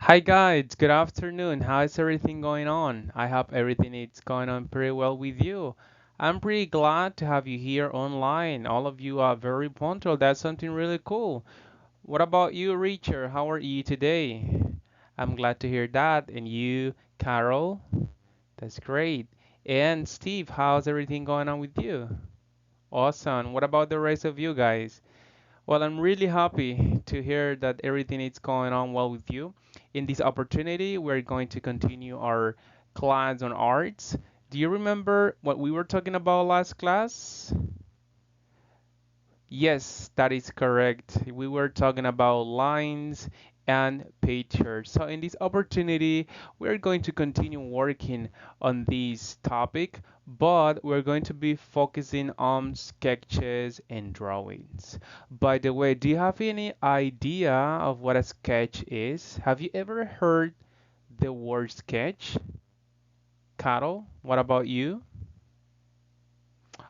Hi guys, good afternoon. How is everything going on? I hope everything is going on pretty well with you. I'm pretty glad to have you here online. All of you are very punctual. That's something really cool. What about you, Richard? How are you today? I'm glad to hear that. And you, Carol? That's great. And Steve, how's everything going on with you? Awesome. What about the rest of you guys? Well, I'm really happy to hear that everything is going on well with you. In this opportunity, we're going to continue our class on arts. Do you remember what we were talking about last class? Yes, that is correct. We were talking about lines and pictures. So in this opportunity, we're going to continue working on this topic, but we're going to be focusing on sketches and drawings. By the way, do you have any idea of what a sketch is? Have you ever heard the word sketch? Carol, what about you?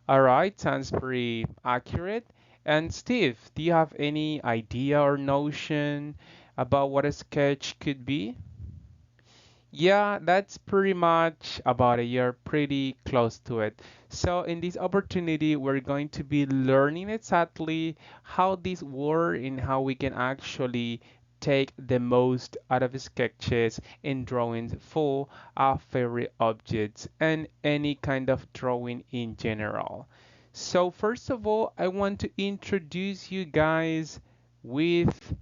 All right, sounds pretty accurate. And Steve, do you have any idea or notion about what a sketch could be? Yeah, that's pretty much about it. You're pretty close to it. So in this opportunity, we're going to be learning exactly how this works and how we can actually take the most out of sketches and drawings for our favorite objects and any kind of drawing in general. So first of all, I want to introduce you guys with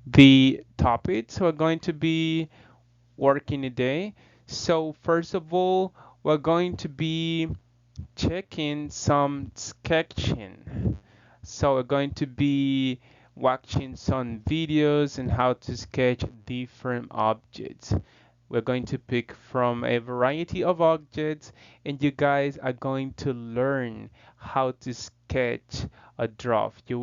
the topics we're going to be working a day. So first of all, we're going to be checking some sketching. So we're going to be watching some videos on how to sketch different objects. We're going to pick from a variety of objects, and you guys are going to learn how to sketch a draft. You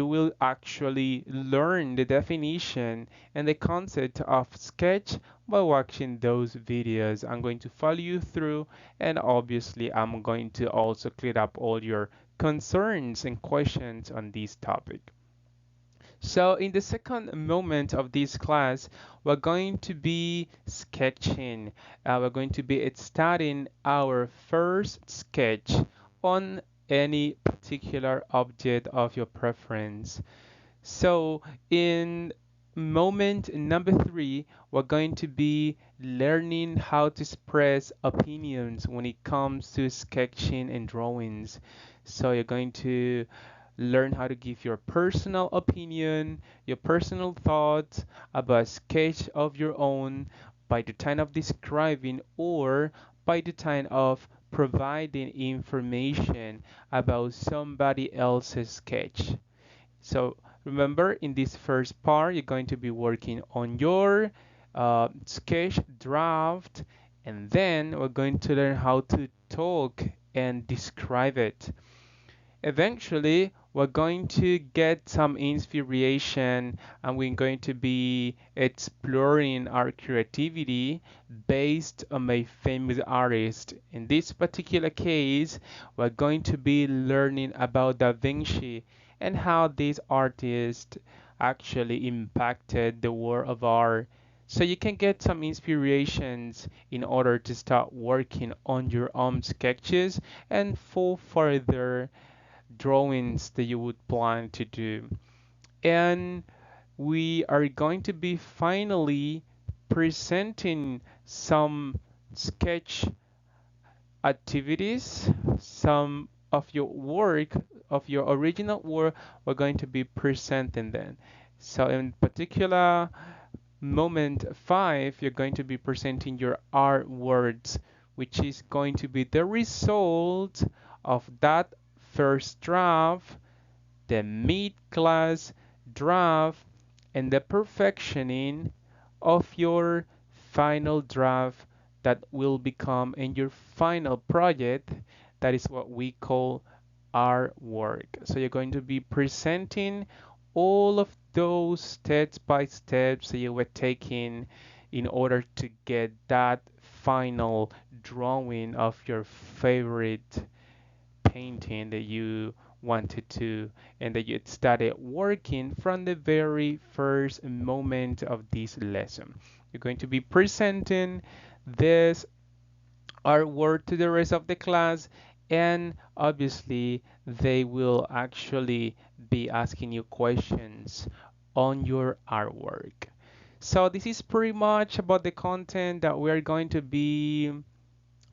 will actually learn the definition and the concept of sketch by watching those videos. I'm going to follow you through, and obviously I'm going to also clear up all your concerns and questions on this topic. So in the second moment of this class, we're going to be sketching. We're going to be starting our first sketch on any particular object of your preference. So in moment number three, we're going to be learning how to express opinions when it comes to sketching and drawings. So you're going to learn how to give your personal opinion, your personal thoughts about a sketch of your own by the time of describing or by the time of providing information about somebody else's sketch. So remember, in this first part, you're going to be working on your sketch draft, and then we're going to learn how to talk and describe it. Eventually, we're going to get some inspiration and we're going to be exploring our creativity based on a famous artist. In this particular case, we're going to be learning about Da Vinci and how this artist actually impacted the world of art. So you can get some inspirations in order to start working on your own sketches and for further drawings that you would plan to do. And we are going to be finally presenting some sketch activities, some of your work, of your original work, we're going to be presenting them. So in particular, moment five, you're going to be presenting your artworks, which is going to be the result of that first draft, the mid-class draft, and the perfectioning of your final draft that will become in your final project. That is what we call artwork. So you're going to be presenting all of those steps by steps that you were taking in order to get that final drawing of your favorite painting that you wanted to, and that you started working from the very first moment of this lesson. You're going to be presenting this artwork to the rest of the class, and obviously they will actually be asking you questions on your artwork. So this is pretty much about the content that we are going to be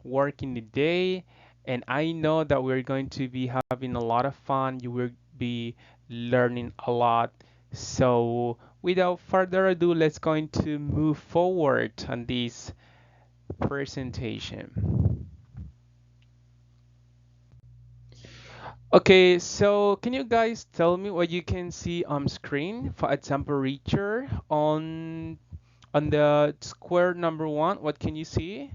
working today, and I know that we're going to be having a lot of fun. You will be learning a lot. So without further ado, let's going to move forward on this presentation. Okay, so can you guys tell me what you can see on screen? For example, Richard, on the square number one, what can you see?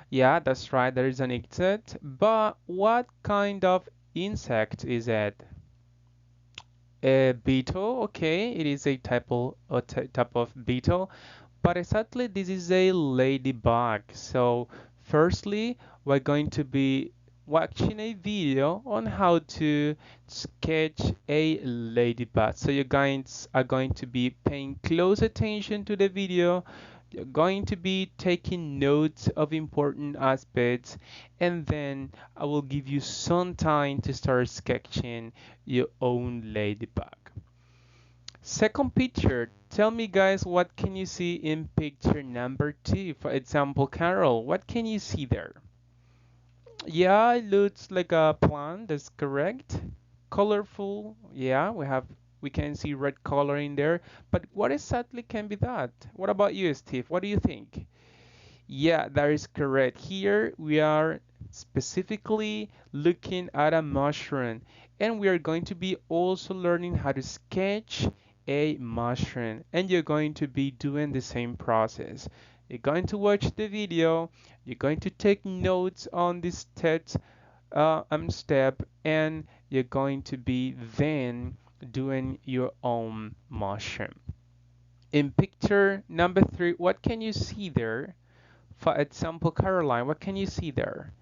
Yeah, that's right, there is an insect. But what kind of insect is it? A beetle, okay, it is a type of beetle. But exactly, this is a ladybug. So, firstly, we're going to be watching a video on how to sketch a ladybug. So, you guys are going to be paying close attention to the video. You're going to be taking notes of important aspects, and then I will give you some time to start sketching your own ladybug. Second picture, tell me guys, what can you see in picture number two? For example, Carol, what can you see there? Yeah, it looks like a plant, that's correct. Colorful, yeah, we can see red color in there, but what exactly can be that? What about you, Steve? What do you think? Yeah, that is correct. Here we are specifically looking at a mushroom, and we are going to be also learning how to sketch a mushroom, and you're going to be doing the same process. You're going to watch the video, you're going to take notes on this step, and you're going to be then doing your own mushroom. In picture number three, what can you see there? For example, Caroline, what can you see there?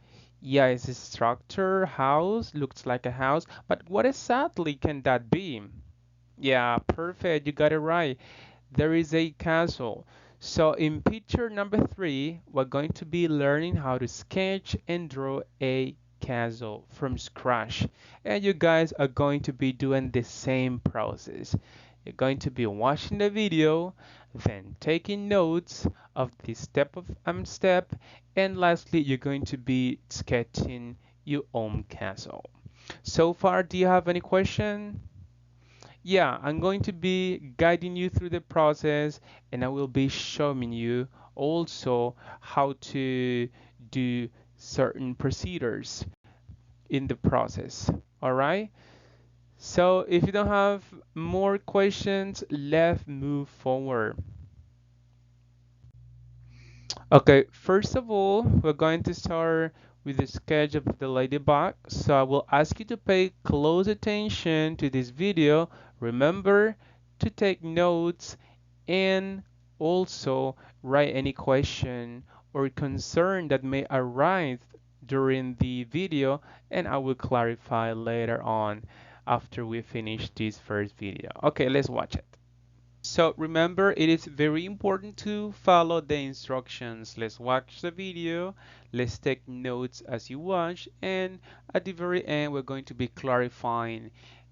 Yeah, it's a structure, house, looks like a house, but what exactly can that be? Yeah, perfect, you got it right. There is a castle. So in picture number three, we're going to be learning how to sketch and draw a castle from scratch. And you guys are going to be doing the same process. You're going to be watching the video, then taking notes of this step, and lastly, you're going to be sketching your own castle. So far, do you have any question? Yeah, I'm going to be guiding you through the process, and I will be showing you also how to do certain procedures in the process. All right? So if you don't have more questions, let's move forward. Okay, first of all, we're going to start with the sketch of the ladybug. So I will ask you to pay close attention to this video. Remember to take notes and also write any question or concern that may arise during the video, and I will clarify later on after we finish this first video. Okay, let's watch it. So remember, it is very important to follow the instructions. Let's watch the video, let's take notes as you watch, and at the very end, we're going to be clarifying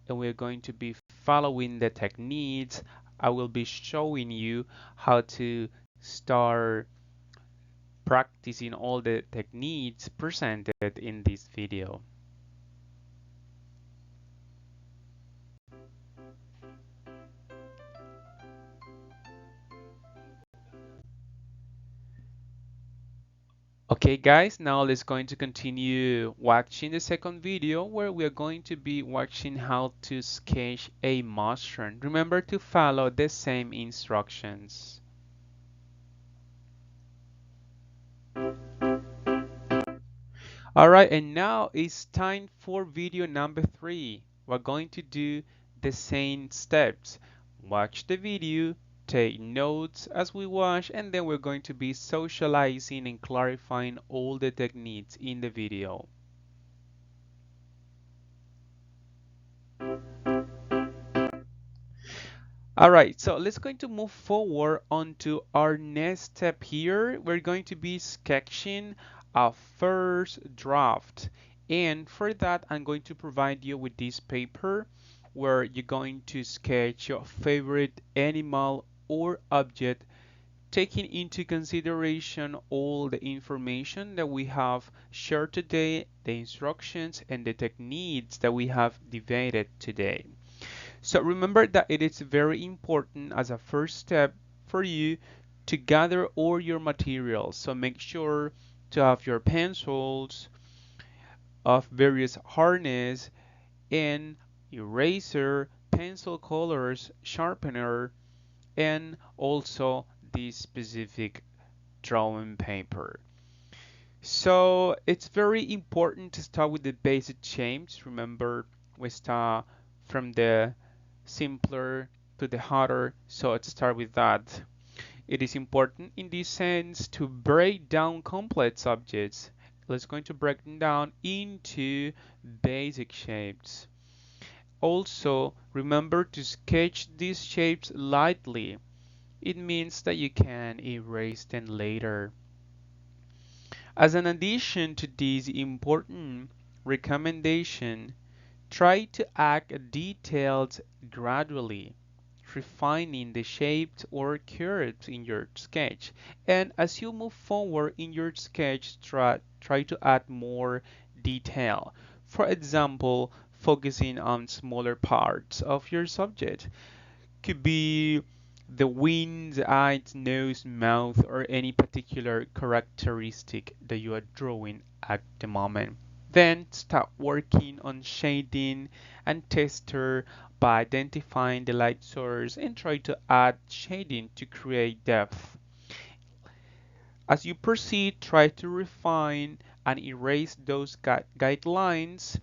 and we're going to be following the techniques. I will be showing you how to start practicing all the techniques presented in this video. Okay guys, now let's going to continue watching the second video where we are going to be watching how to sketch a mushroom. Remember to follow the same instructions. Alright, and now it's time for video number 3. We're going to do the same steps. Watch the video, take notes as we watch, and then we're going to be socializing and clarifying all the techniques in the video. All right, so let's going to move forward onto our next step here. We're going to be sketching a first draft. And for that, I'm going to provide you with this paper where you're going to sketch your favorite animal or object, taking into consideration all the information that we have shared today, the instructions and the techniques that we have debated today. So remember that it is very important as a first step for you to gather all your materials. So make sure to have your pencils of various hardness and eraser, pencil colors, sharpener, and also the specific drawing paper. So it's very important to start with the basic shapes. Remember, we start from the simpler to the harder, so let's start with that. It is important in this sense to break down complex objects. Let's going to break them down into basic shapes. Also, remember to sketch these shapes lightly. It means that you can erase them later. As an addition to this important recommendation, try to add details gradually, refining the shapes or curves in your sketch. And as you move forward in your sketch, try to add more detail. For example, focusing on smaller parts of your subject. Could be the wings, eyes, nose, mouth, or any particular characteristic that you are drawing at the moment. Then start working on shading and texture by identifying the light source and try to add shading to create depth. As you proceed, try to refine and erase those guidelines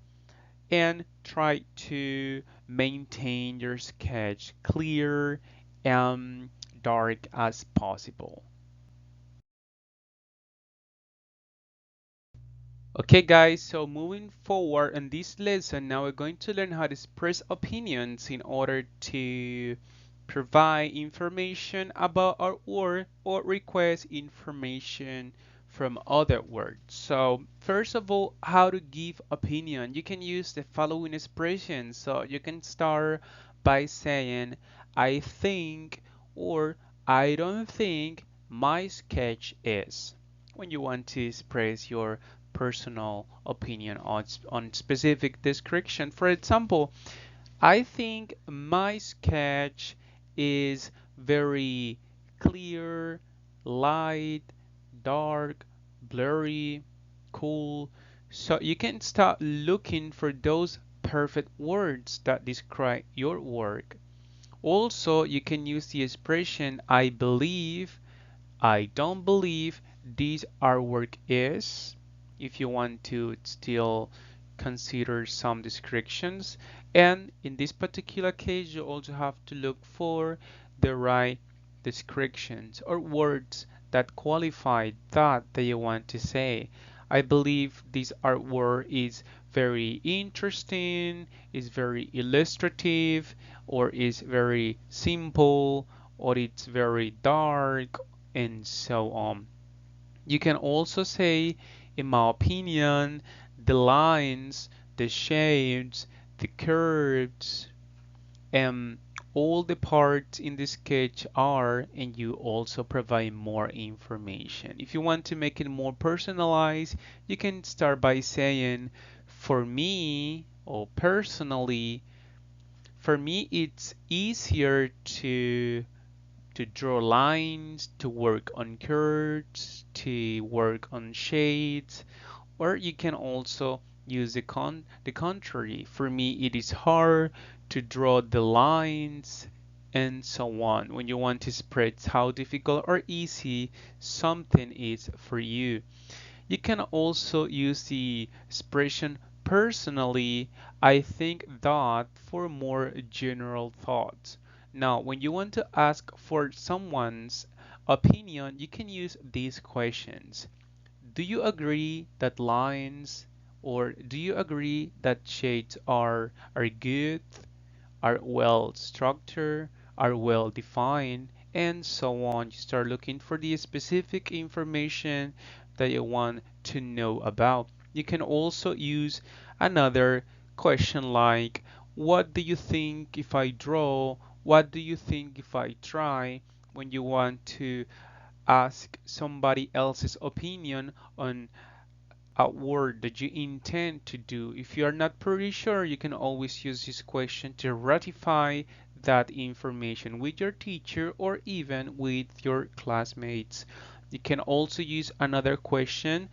and try to maintain your sketch clear and dark as possible. Okay guys, so moving forward in this lesson, now we're going to learn how to express opinions in order to provide information about our work or request information from other words. So first of all, how to give opinion. You can use the following expressions. So you can start by saying, I think or I don't think my sketch is. When you want to express your personal opinion on specific description. For example, I think my sketch is very clear, light, dark, blurry, cool. So you can start looking for those perfect words that describe your work. Also, you can use the expression I believe, I don't believe this artwork is, if you want to still consider some descriptions. And in this particular case, you also have to look for the right descriptions or words that qualify that you want to say. I believe this artwork is very interesting, is very illustrative, or is very simple, or it's very dark, and so on. You can also say, in my opinion, the lines, the shapes, the curves, and all the parts in the sketch are, and you also provide more information. If you want to make it more personalized, you can start by saying, for me, or personally, for me, it's easier to draw lines, to work on curves, to work on shades, or you can also use the contrary. For me, it is hard to draw the lines and so on. When you want to spread how difficult or easy something is for you. You can also use the expression personally, I think that for more general thoughts. Now, when you want to ask for someone's opinion, you can use these questions. Do you agree that lines or do you agree that shades are good, are well structured, are well defined, and so on. You start looking for the specific information that you want to know about. You can also use another question like, what do you think if I draw? What do you think if I try? When you want to ask somebody else's opinion on a word that you intend to do. If you are not pretty sure, you can always use this question to ratify that information with your teacher or even with your classmates. You can also use another question,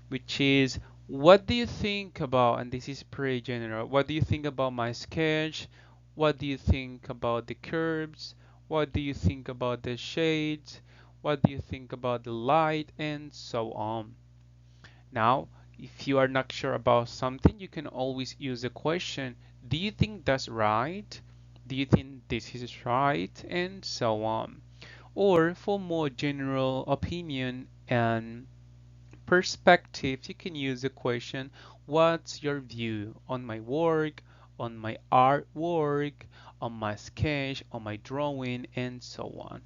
which is, what do you think about, and this is pretty general, what do you think about my sketch? What do you think about the curves? What do you think about the shades? What do you think about the light? And so on. Now, if you are not sure about something, you can always use the question, do you think that's right? Do you think this is right? And so on. Or for more general opinion and perspective, you can use the question, what's your view on my work, on my artwork, on my sketch, on my drawing, and so on.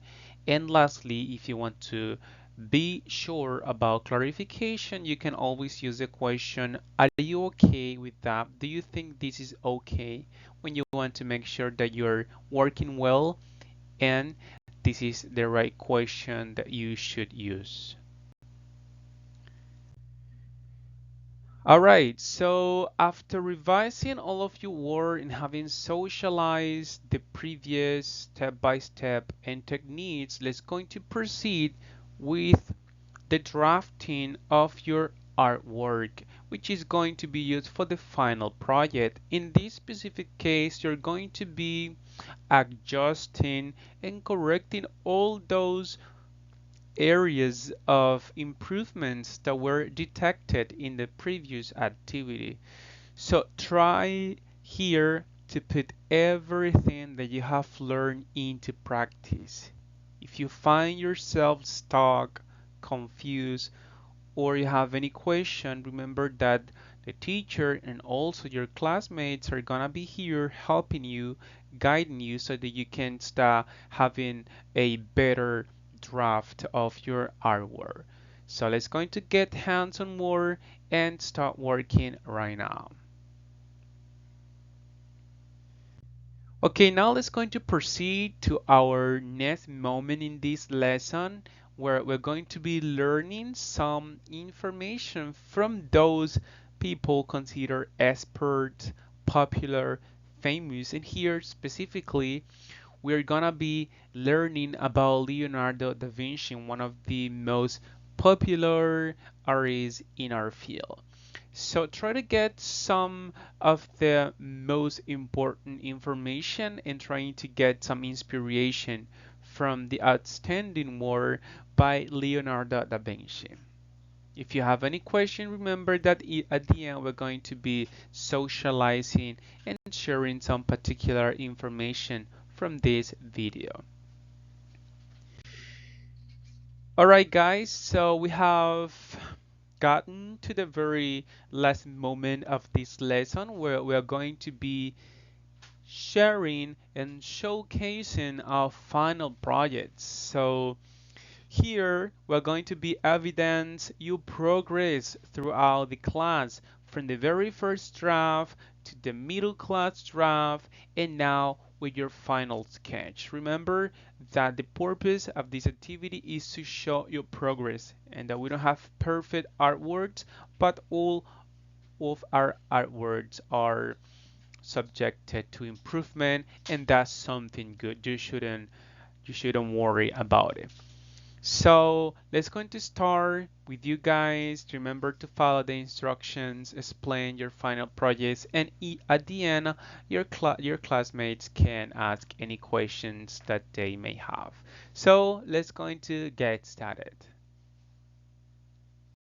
And lastly, if you want to be sure about clarification, you can always use the question, are you okay with that? Do you think this is okay? When you want to make sure that you're working well and this is the right question that you should use. All right, so after revising all of your work and having socialized the previous step-by-step and techniques, let's going to proceed with the drafting of your artwork, which is going to be used for the final project. In this specific case, you're going to be adjusting and correcting all those areas of improvements that were detected in the previous activity. So try here to put everything that you have learned into practice. If you find yourself stuck, confused, or you have any question, remember that the teacher and also your classmates are gonna be here helping you, guiding you so that you can start having a better draft of your artwork. So let's going to get hands on more and start working right now. Okay, now let's going to proceed to our next moment in this lesson where we're going to be learning some information from those people considered expert, popular, famous, and here specifically we're gonna be learning about Leonardo da Vinci, one of the most popular artists in our field. So try to get some of the most important information and trying to get some inspiration from the outstanding work by Leonardo da Vinci. If you have any question, remember that at the end we're going to be socializing and sharing some particular information from this video. Alright guys, so we have gotten to the very last moment of this lesson where we are going to be sharing and showcasing our final projects. So here we're going to be evidence your progress throughout the class from the very first draft to the middle class draft and now with your final sketch. Remember that the purpose of this activity is to show your progress and that we don't have perfect artworks, but all of our artworks are subjected to improvement and that's something good. You shouldn't worry about it. So let's going to start with you guys. Remember to follow the instructions, explain your final projects, and at the end, your classmates can ask any questions that they may have. So let's going to get started.